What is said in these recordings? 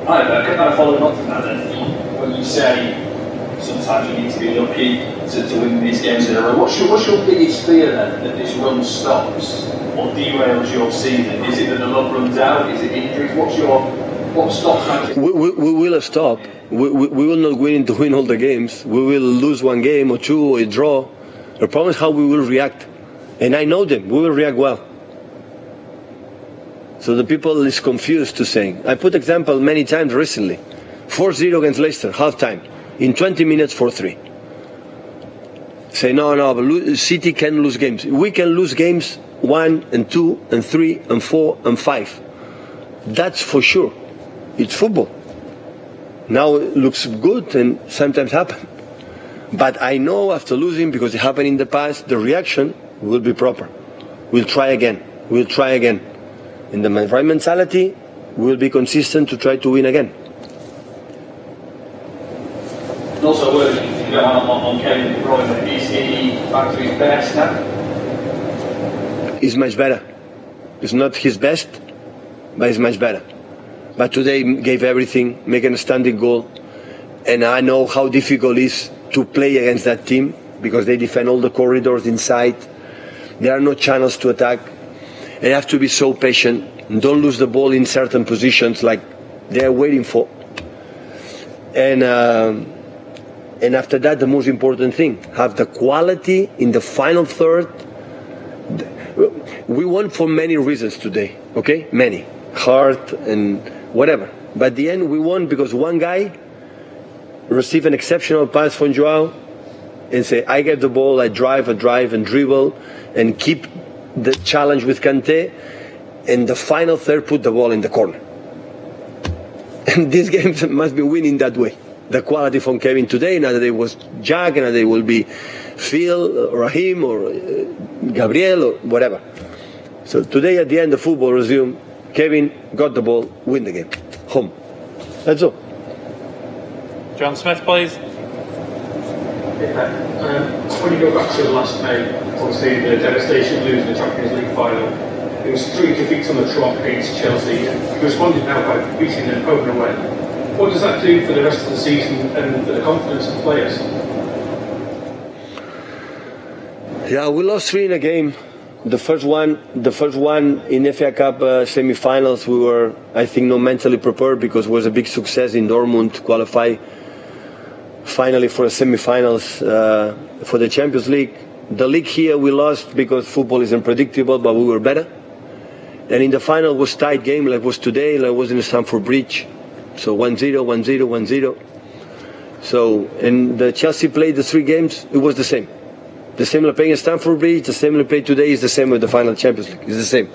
Hi, kind of following on from that then, when you say sometimes you need to be lucky to win these games in a row, what's your biggest fear then, that this run stops or derails your season? Is it that the luck runs out? Is it injuries? What stops Manchester? We will stop. We will not win to win all the games. We will lose one game or two or a draw. The problem is how we will react. And I know them. We will react well. So the people is confused to saying. I put example many times recently. 4-0 against Leicester, half-time. In 20 minutes, 4-3. Say, no, but City can lose games. We can lose games 1 and 2 and 3 and 4 and 5. That's for sure. It's football. Now it looks good and sometimes happen. But I know after losing, because it happened in the past, the reaction will be proper. We'll try again. In the right mentality, we'll be consistent to try to win again. And also a word on Kevin Bruyne. Is he back to his best now? He's much better. It's not his best, but he's much better. But today gave everything, making a standing goal. And I know how difficult it is to play against that team because they defend all the corridors inside. There are no channels to attack. And you have to be so patient. And don't lose the ball in certain positions like they're waiting for. And after that, the most important thing, have the quality in the final third. We won for many reasons today, okay? Many. Heart and whatever. But at the end, we won because one guy received an exceptional pass from Joao and say, I get the ball, I drive and dribble and keep the challenge with Kante, and the final third put the ball in the corner. And this game must be winning that way. The quality from Kevin today, another day was Jack, another day will be Phil, or Raheem, or Gabriel, or whatever. So today at the end, the football resumed. Kevin got the ball, win the game. Home. That's all. John Smith, please. When you go back to last May, obviously the devastation of losing the Champions League final, it was 3 defeats on the trot against Chelsea. You responded now by beating them home and away. What does that do for the rest of the season and for the confidence of the players? Yeah, we lost 3 in a game. The first one in FA Cup semi-finals, we were, I think, not mentally prepared because it was a big success in Dortmund to qualify finally for the semi-finals for the Champions League. The league here we lost because football is unpredictable, but we were better. And in the final was tight game like it was today, like it was in Stamford Bridge. So 1-0, 1-0, 1-0. So, and the Chelsea played the 3 games, it was the same. The same we playing at Stamford Bridge, the same we play today is the same with the final Champions League. It's the same.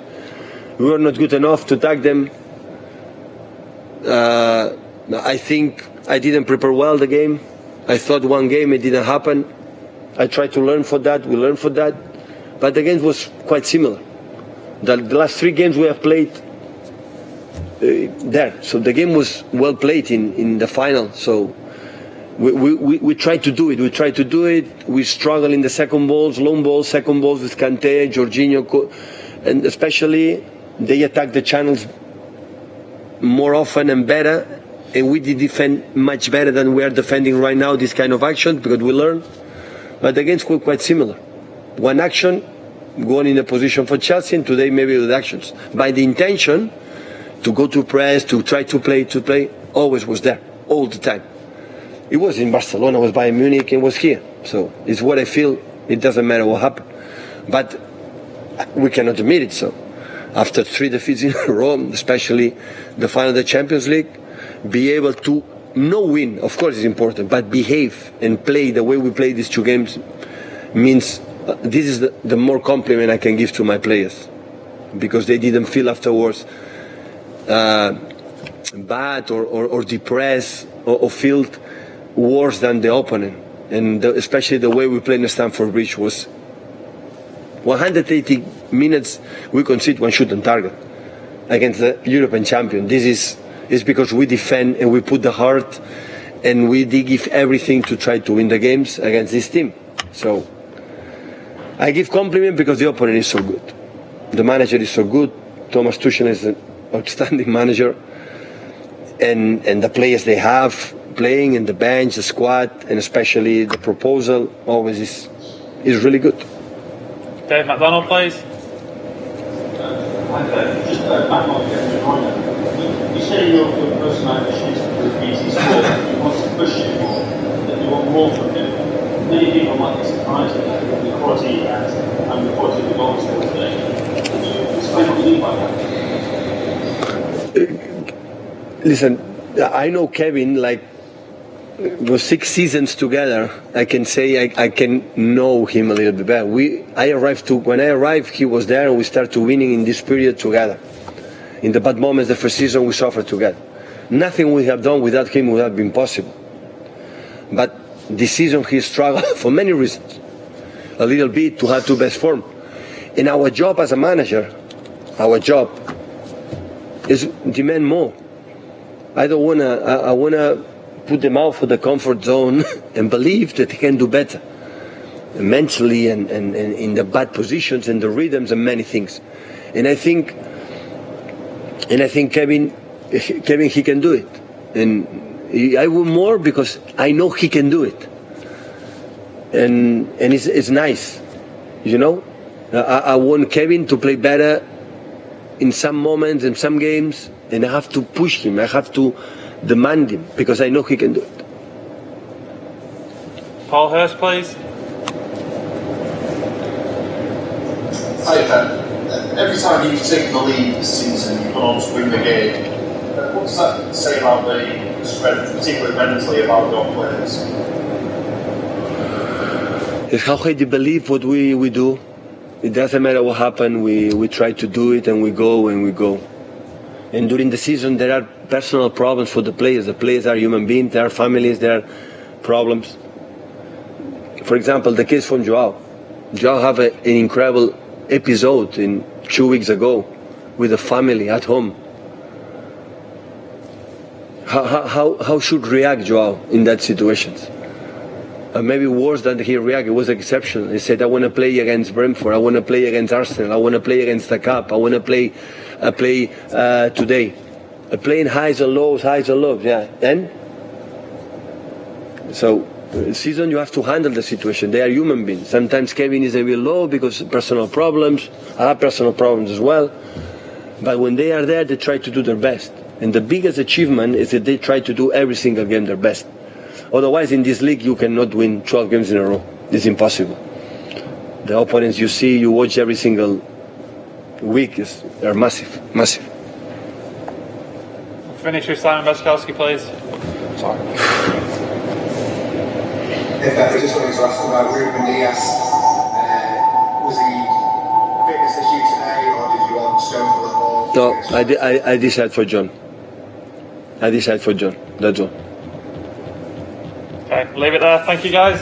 We were not good enough to tag them. I think I didn't prepare well the game. I thought one game it didn't happen. I tried to learn for that. We learned for that. But the game was quite similar. The last 3 games we have played there. So the game was well played in the final. So we tried to do it. We struggle in the second balls, long balls, second balls with Kante, Jorginho, and especially they attack the channels more often and better. And we did defend much better than we are defending right now, this kind of action, because we learned. But the games were quite similar. One action, going in a position for Chelsea, and today maybe with actions. By the intention to go to press, to try to play, always was there, all the time. It was in Barcelona, was Bayern Munich, and was here. So it's what I feel. It doesn't matter what happened. But we cannot admit it. So after 3 defeats in a row, especially the final of the Champions League, be able to no win, of course, is important, but behave and play the way we play these 2 games means this is the more compliment I can give to my players, because they didn't feel afterwards bad or depressed or feel worse than the opponent. And especially the way we played in Stamford Bridge was 180 minutes we concede 1 shot on target against the European champion. This is because we defend and we put the heart and we give everything to try to win the games against this team. So I give compliment because the opponent is so good. The manager is so good. Thomas Tuchel is an outstanding manager. and the players they have playing in the bench, the squad, and especially the proposal always is really good. Dave McDonald, please. Just back on Kevin Bruyne. You say your personality is with BT Sport, you want to push it more, that you want more from him. Many people might be surprised at the quality he has and the quality of the goals he was today. Can you explain what you mean by that? Listen, I know Kevin like was 6 seasons together. I can say I can know him a little bit better. When I arrived, he was there, and we started winning in this period together. In the bad moments, the first season we suffered together. Nothing we have done without him would have been possible. But this season he struggled for many reasons. A little bit to have to best form. And our job as a manager, our job is demand more. I wanna put them out for the comfort zone and believe that he can do better. Mentally and in the bad positions and the rhythms and many things. And I think Kevin he can do it. And I want more because I know he can do it. And it's nice, you know. I want Kevin to play better in some moments, in some games, and I have to push him. I have to demand him because I know he can do it. Paul Hurst, please. Hi, Pep. Every time you've taken the lead this season, you've gone on to win the game. What does that say about the strength, particularly mentally, about your players? It's how they believe what we do. It doesn't matter what happens, we try to do it and we go. And during the season there are personal problems for the players. The players are human beings, there are families, there are problems. For example, the case from Joao. Joao have an incredible episode 2 weeks ago with the family at home. How should react Joao in that situations? Maybe worse than he reacted. It was exceptional. He said, I want to play against Brentford, I want to play against Arsenal, I want to play against the Cup, I want to play today. Playing highs and lows, yeah. And so season you have to handle the situation. They are human beings. Sometimes Kevin is a bit low because of personal problems. I have personal problems as well. But when they are there, they try to do their best. And the biggest achievement is that they try to do every single game their best. Otherwise, in this league, you cannot win 12 games in a row. It's impossible. The opponents you see, you watch every single week, they're massive. Finish with Simon Baskowski, please. Sorry. I just wanted to ask about Ruben Diaz. Was he fitness issue today, or did you want Stone for the ball? No, I decide for John. That's all. Okay, leave it there. Thank you, guys.